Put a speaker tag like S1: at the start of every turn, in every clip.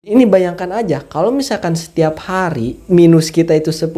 S1: Ini bayangkan aja kalau misalkan setiap hari minus kita itu 10.000,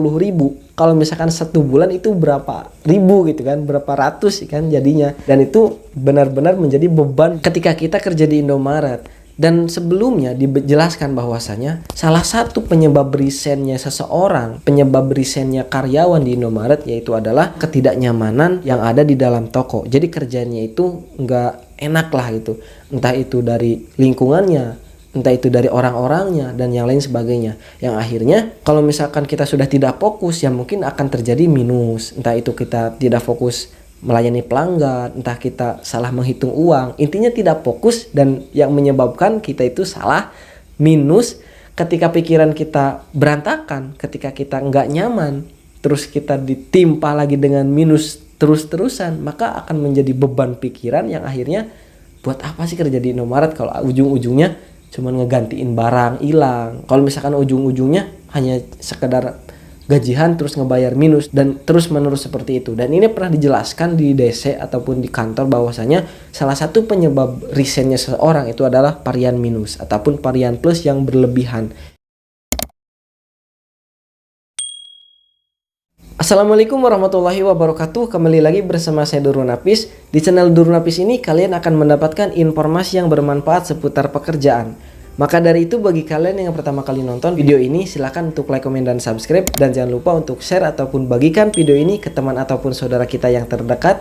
S1: kalau misalkan 1 bulan itu berapa ribu gitu kan, berapa ratus kan jadinya. Dan itu benar-benar menjadi beban ketika kita kerja di Indomaret. Dan sebelumnya dijelaskan bahwasanya salah satu penyebab resign-nya seseorang, penyebab resign-nya karyawan di Indomaret yaitu adalah ketidaknyamanan yang ada di dalam toko. Jadi kerjanya itu nggak enak lah gitu. Entah itu dari lingkungannya, entah itu dari orang-orangnya dan yang lain sebagainya. Yang akhirnya kalau misalkan kita sudah tidak fokus ya mungkin akan terjadi minus. Entah itu kita tidak fokus melayani pelanggan, entah kita salah menghitung uang. Intinya tidak fokus dan yang menyebabkan kita itu salah minus ketika pikiran kita berantakan, ketika kita nggak nyaman, terus kita ditimpa lagi dengan minus terus-terusan, maka akan menjadi beban pikiran yang akhirnya buat apa sih kerja di Indomaret kalau ujung-ujungnya cuman ngegantiin barang hilang. Kalau misalkan ujung-ujungnya hanya sekedar gajian terus ngebayar minus dan terus menerus seperti itu. Dan ini pernah dijelaskan di DC ataupun di kantor bahwasanya salah satu penyebab resignnya seseorang itu adalah varian minus ataupun varian plus yang berlebihan. Assalamualaikum warahmatullahi wabarakatuh. Kembali lagi bersama saya Durun Apis. Di channel Durun Apis ini kalian akan mendapatkan informasi yang bermanfaat seputar pekerjaan. Maka dari itu bagi kalian yang pertama kali nonton video ini, silahkan untuk like, komen, dan subscribe. Dan jangan lupa untuk share ataupun bagikan video ini ke teman ataupun saudara kita yang terdekat,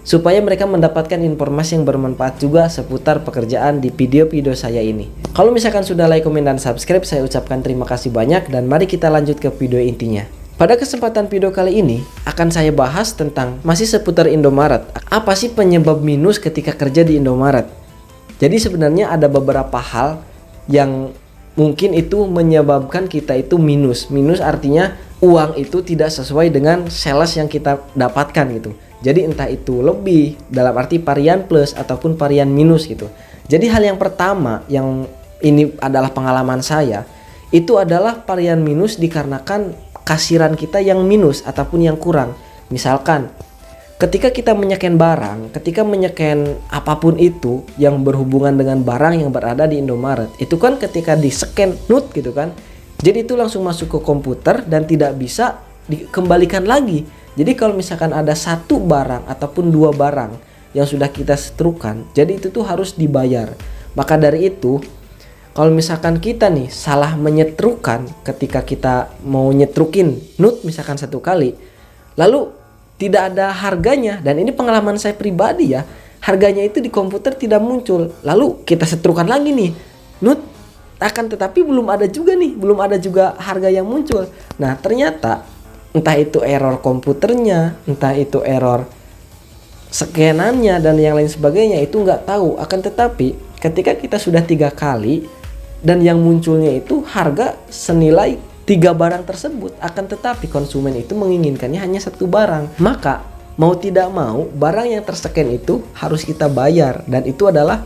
S1: supaya mereka mendapatkan informasi yang bermanfaat juga seputar pekerjaan di video-video saya ini. Kalau misalkan sudah like, komen, dan subscribe, saya ucapkan terima kasih banyak. Dan mari kita lanjut ke video intinya. Pada kesempatan video kali ini akan saya bahas tentang masih seputar Indomaret. Apa sih penyebab minus ketika kerja di Indomaret? Jadi sebenarnya ada beberapa hal yang mungkin itu menyebabkan kita itu minus. Minus artinya uang itu tidak sesuai dengan sales yang kita dapatkan gitu. Jadi entah itu lebih dalam arti varian plus ataupun varian minus gitu. Jadi hal yang pertama yang ini adalah pengalaman saya, itu adalah varian minus dikarenakan kasiran kita yang minus ataupun yang kurang. Misalkan ketika kita menyeken barang, ketika menyeken apapun itu yang berhubungan dengan barang yang berada di Indomaret, itu kan ketika di scan NUT gitu kan, jadi itu langsung masuk ke komputer dan tidak bisa dikembalikan lagi. Jadi kalau misalkan ada satu barang ataupun dua barang yang sudah kita seterukan, jadi itu tuh harus dibayar. Maka dari itu kalau misalkan kita nih salah menyetrukan ketika kita mau nyetrukin NUT misalkan 1 kali, lalu tidak ada harganya, dan ini pengalaman saya pribadi ya, harganya itu di komputer tidak muncul, lalu kita setrukan lagi nih NUT, akan tetapi belum ada juga harga yang muncul. Nah ternyata entah itu error komputernya, entah itu error scanannya dan yang lain sebagainya, itu nggak tahu. Akan tetapi ketika kita sudah 3 kali dan yang munculnya itu harga senilai 3 barang tersebut, akan tetapi konsumen itu menginginkannya hanya 1 barang, maka mau tidak mau barang yang terscan itu harus kita bayar. Dan itu adalah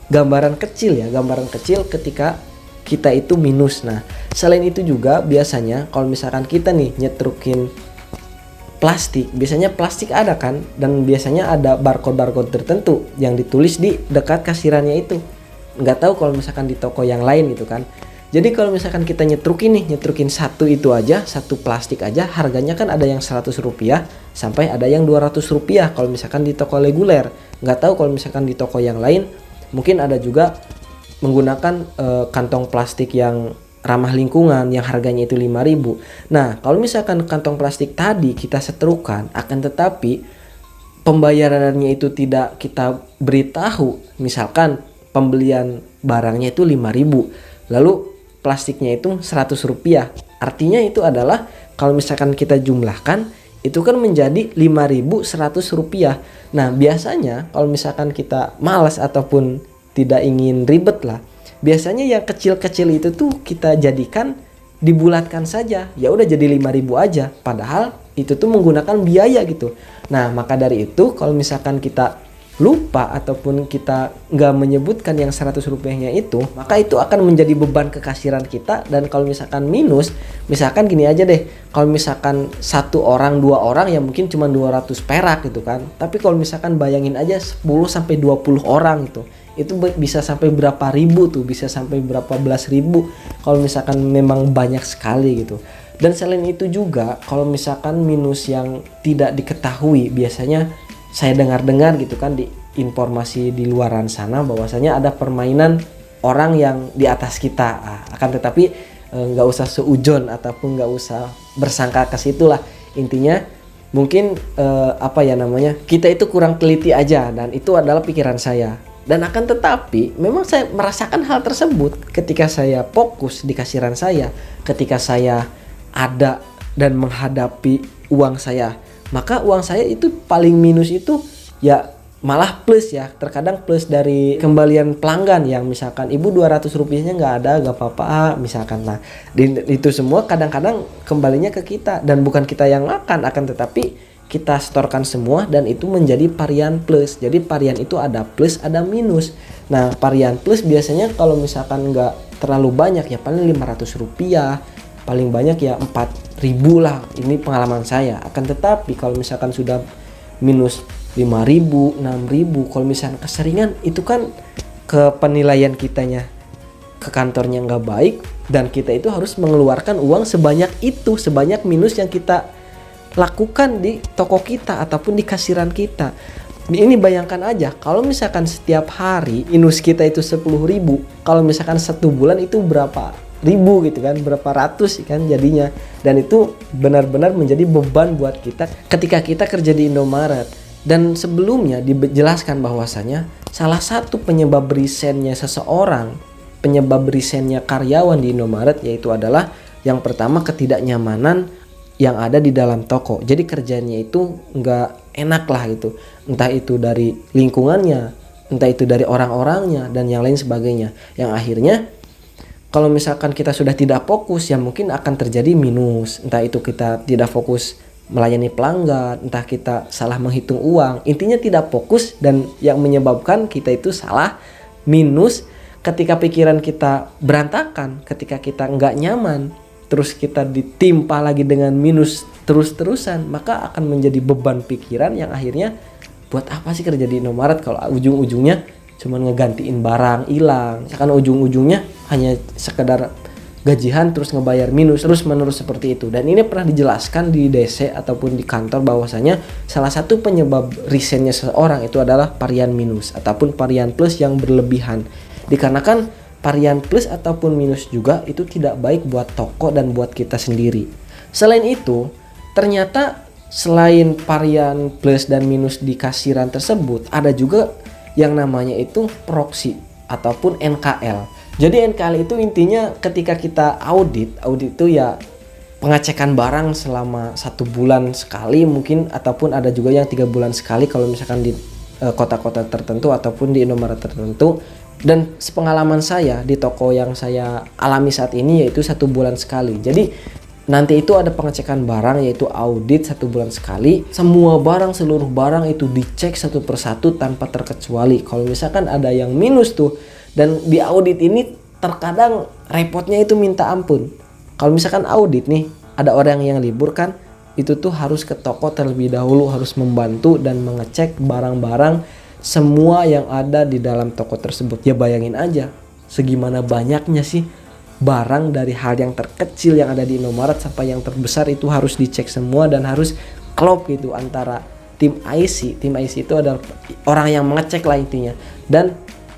S1: gambaran kecil ya, gambaran kecil ketika kita itu minus. Nah selain itu juga biasanya kalau misalkan kita nih nyetrukin plastik, biasanya plastik ada kan, dan biasanya ada barcode tertentu yang ditulis di dekat kasirannya itu. Nggak tahu kalau misalkan di toko yang lain gitu kan. Jadi kalau misalkan kita nyetrukin satu itu aja, satu plastik aja, harganya kan ada yang 100 rupiah sampai ada yang 200 rupiah kalau misalkan di toko reguler. Nggak tahu kalau misalkan di toko yang lain, mungkin ada juga menggunakan kantong plastik yang ramah lingkungan yang harganya itu 5.000. Nah kalau misalkan kantong plastik tadi kita seterukan, akan tetapi pembayarannya itu tidak kita beritahu, misalkan pembelian barangnya itu 5.000, lalu plastiknya itu 100 rupiah. Artinya itu adalah kalau misalkan kita jumlahkan itu kan menjadi 5.100 rupiah. Nah biasanya kalau misalkan kita malas ataupun tidak ingin ribet lah, biasanya yang kecil-kecil itu tuh kita jadikan dibulatkan saja, ya udah jadi 5.000 aja, padahal itu tuh menggunakan biaya gitu. Nah maka dari itu kalau misalkan kita lupa ataupun kita nggak menyebutkan yang 100 rupiahnya itu, maka itu akan menjadi beban ke kasiran kita. Dan kalau misalkan minus, misalkan gini aja deh, kalau misalkan satu orang, dua orang ya mungkin cuma 200 perak gitu kan. Tapi kalau misalkan bayangin aja 10 sampai 20 orang itu bisa sampai berapa ribu tuh, bisa sampai berapa belas ribu kalau misalkan memang banyak sekali gitu. Dan selain itu juga kalau misalkan minus yang tidak diketahui, biasanya saya dengar-dengar gitu kan di informasi di luaran sana bahwasanya ada permainan orang yang di atas kita. Akan tetapi nggak usah seujon ataupun nggak usah bersangka ke situ lah. Intinya mungkin kita itu kurang teliti aja, dan itu adalah pikiran saya. Dan akan tetapi memang saya merasakan hal tersebut ketika saya fokus di kasiran saya, ketika saya ada dan menghadapi uang saya. Maka uang saya itu paling minus itu ya malah plus ya. Terkadang plus dari kembalian pelanggan yang misalkan ibu 200 rupiahnya nggak ada, nggak apa-apa misalkan. Nah itu semua kadang-kadang kembalinya ke kita, dan bukan kita yang makan, akan tetapi kita setorkan semua dan itu menjadi varian plus. Jadi varian itu ada plus ada minus. Nah varian plus biasanya kalau misalkan nggak terlalu banyak ya paling 500 rupiah, paling banyak ya 4.000 lah, ini pengalaman saya. Akan tetapi kalau misalkan sudah minus 5.000, 6.000, kalau misalkan keseringan itu kan ke penilaian kitanya ke kantornya nggak baik, dan kita itu harus mengeluarkan uang sebanyak itu, sebanyak minus yang kita lakukan di toko kita ataupun di kasiran kita. Ini bayangkan aja kalau misalkan setiap hari minus kita itu 10.000, kalau misalkan 1 bulan itu berapa ribu gitu kan, berapa ratus kan jadinya. Dan itu benar-benar menjadi beban buat kita ketika kita kerja di Indomaret. Dan sebelumnya dijelaskan bahwasanya salah satu penyebab resign-nya seseorang, penyebab resign-nya karyawan di Indomaret yaitu adalah yang pertama ketidaknyamanan yang ada di dalam toko. Jadi kerjanya itu nggak enak lah gitu, entah itu dari lingkungannya, entah itu dari orang-orangnya dan yang lain sebagainya, yang akhirnya kalau misalkan kita sudah tidak fokus ya mungkin akan terjadi minus. Entah itu kita tidak fokus melayani pelanggan, entah kita salah menghitung uang, intinya tidak fokus, dan yang menyebabkan kita itu salah minus. Ketika pikiran kita berantakan, ketika kita nggak nyaman, terus kita ditimpa lagi dengan minus terus-terusan, maka akan menjadi beban pikiran yang akhirnya buat apa sih kerja di Indomaret kalau ujung-ujungnya cuman ngegantiin barang hilang, misalkan ujung-ujungnya hanya sekedar gajian terus ngebayar minus terus menerus seperti itu. Dan ini pernah dijelaskan di DC ataupun di kantor bahwasanya salah satu penyebab resignnya seseorang itu adalah varian minus ataupun varian plus yang berlebihan. Dikarenakan varian plus ataupun minus juga itu tidak baik buat toko dan buat kita sendiri. Selain itu, ternyata selain varian plus dan minus di kasiran tersebut, ada juga yang namanya itu proxy ataupun NKL. Jadi NKL itu intinya ketika kita audit itu ya pengecekan barang selama 1 bulan sekali mungkin, ataupun ada juga yang 3 bulan sekali kalau misalkan di kota-kota tertentu ataupun di Indomaret tertentu. Dan sepengalaman saya di toko yang saya alami saat ini yaitu 1 bulan sekali. Jadi nanti itu ada pengecekan barang yaitu audit 1 bulan sekali. Semua barang, seluruh barang itu dicek satu persatu tanpa terkecuali. Kalau misalkan ada yang minus tuh, dan di audit ini terkadang repotnya itu minta ampun. Kalau misalkan audit nih, ada orang yang libur kan, itu tuh harus ke toko terlebih dahulu, harus membantu dan mengecek barang-barang semua yang ada di dalam toko tersebut. Ya bayangin aja, segimana banyaknya sih barang dari hal yang terkecil yang ada di Indomaret sampai yang terbesar itu harus dicek semua dan harus klop gitu antara tim IC. Tim IC itu adalah orang yang mengecek lah intinya, dan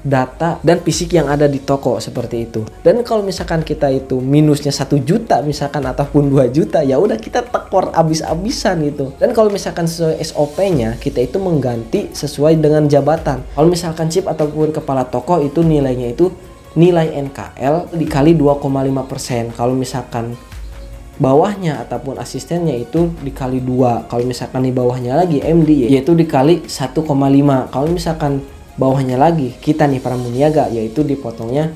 S1: data dan fisik yang ada di toko seperti itu. Dan kalau misalkan kita itu minusnya 1 juta misalkan ataupun 2 juta, ya udah kita tekor abis-abisan gitu. Dan kalau misalkan sesuai SOP-nya, kita itu mengganti sesuai dengan jabatan. Kalau misalkan chief ataupun kepala toko itu nilainya itu nilai NKL dikali 2,5%. Kalau misalkan bawahnya ataupun asistennya itu dikali 2. Kalau misalkan di bawahnya lagi MD yaitu dikali 1,5. Kalau misalkan bawahnya lagi kita nih para muniaga yaitu dipotongnya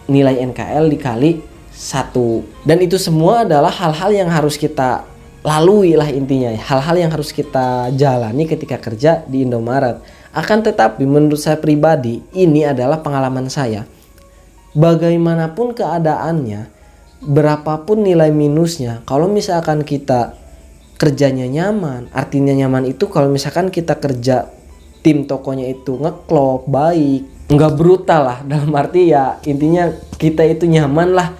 S1: nilai NKL dikali 1. Dan itu semua adalah hal-hal yang harus kita lalui lah intinya, hal-hal yang harus kita jalani ketika kerja di Indomaret. Akan tetapi menurut saya pribadi, ini adalah pengalaman saya. Bagaimanapun keadaannya, berapapun nilai minusnya, kalau misalkan kita kerjanya nyaman, artinya nyaman itu kalau misalkan kita kerja tim tokonya itu ngeklop, baik, nggak brutal lah, dalam arti ya intinya kita itu nyaman lah.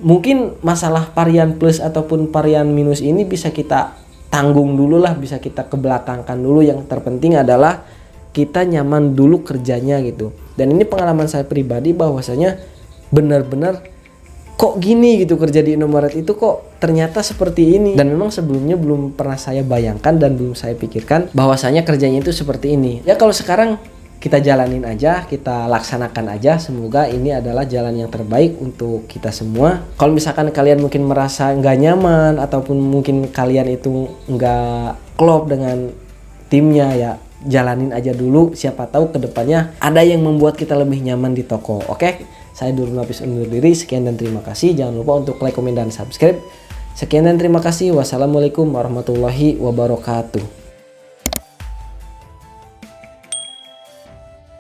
S1: Mungkin masalah varian plus ataupun varian minus ini bisa kita tanggung dulu lah, bisa kita kebelakangkan dulu. Yang terpenting adalah kita nyaman dulu kerjanya gitu. Dan ini pengalaman saya pribadi bahwasanya benar-benar kok gini gitu kerja di Indomaret itu, kok ternyata seperti ini. Dan memang sebelumnya belum pernah saya bayangkan dan belum saya pikirkan bahwasanya kerjanya itu seperti ini. Ya kalau sekarang kita jalanin aja, kita laksanakan aja. Semoga ini adalah jalan yang terbaik untuk kita semua. Kalau misalkan kalian mungkin merasa nggak nyaman ataupun mungkin kalian itu nggak klop dengan timnya, ya jalanin aja dulu. Siapa tahu kedepannya ada yang membuat kita lebih nyaman di toko. Oke, saya Durun Napis undur diri. Sekian dan terima kasih. Jangan lupa untuk like, komen, dan subscribe. Sekian dan terima kasih. Wassalamualaikum warahmatullahi wabarakatuh.